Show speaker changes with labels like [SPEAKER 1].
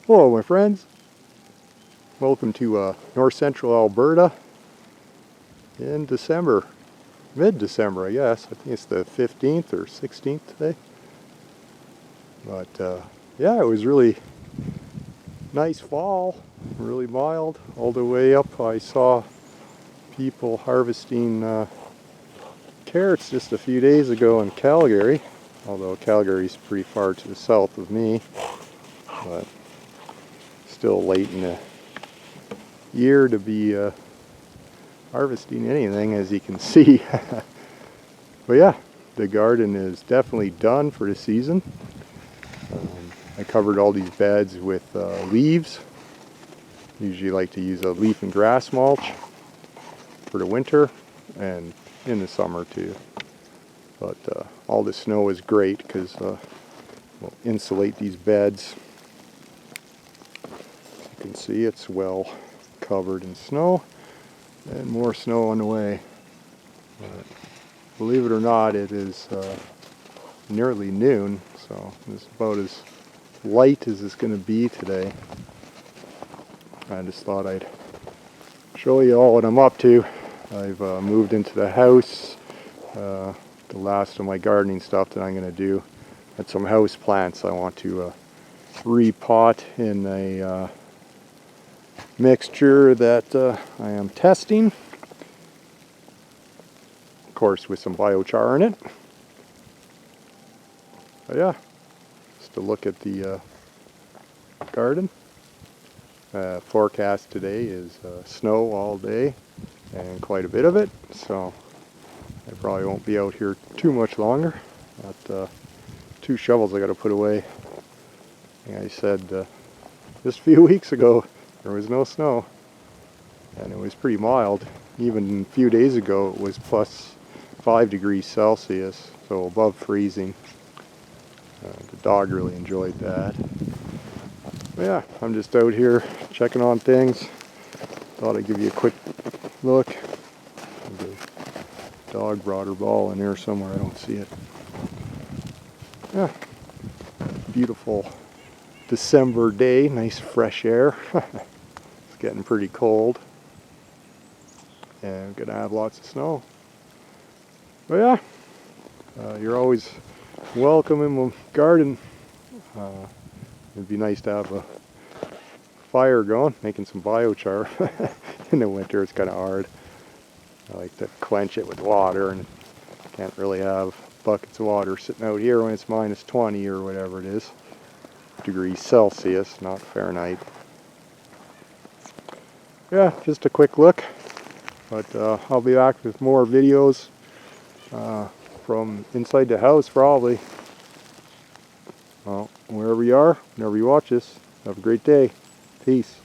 [SPEAKER 1] Hello my friends, welcome to North Central Alberta in December, mid-December I guess. I think it's the 15th or 16th today. But yeah, it was really nice fall, really mild. All the way up I saw people harvesting carrots just a few days ago in Calgary, although Calgary's pretty far to the south of me, but still late in the year to be harvesting anything, as you can see. But yeah, the garden is definitely done for the season. I covered all these beds with leaves. Usually like to use a leaf and grass mulch for the winter and in the summer too. But all the snow is great because we'll insulate these beds. You can see it's well covered in snow and more snow on the way. But believe it or not, it is nearly noon, so it's about as light as it's going to be today. I just thought I'd show you all what I'm up to. I've moved into the house. The last of my gardening stuff that I'm going to do. Had some house plants I want to repot in a mixture that I am testing. Of course, with some biochar in it. But yeah, just a look at the garden. Forecast today is snow all day and quite a bit of it, so I probably won't be out here too much longer. Got 2 shovels I got to put away. Like I said just a few weeks ago there was no snow and it was pretty mild. Even a few days ago it was plus 5 degrees Celsius, so above freezing. The dog really enjoyed that. But yeah, I'm just out here checking on things. Thought I'd give you a quick look. The dog brought her ball in here somewhere, I don't see it. Yeah, beautiful December day, nice fresh air. It's getting pretty cold. And gonna have lots of snow. But yeah, you're always welcome in my garden. It'd be nice to have a fire going, making some biochar. In the winter it's kind of hard. I like to quench it with water, and can't really have buckets of water sitting out here when it's minus 20 or whatever it is. Degrees Celsius, not Fahrenheit. Yeah, just a quick look. But I'll be back with more videos from inside the house probably. Well, wherever you are, whenever you watch this, have a great day. Peace.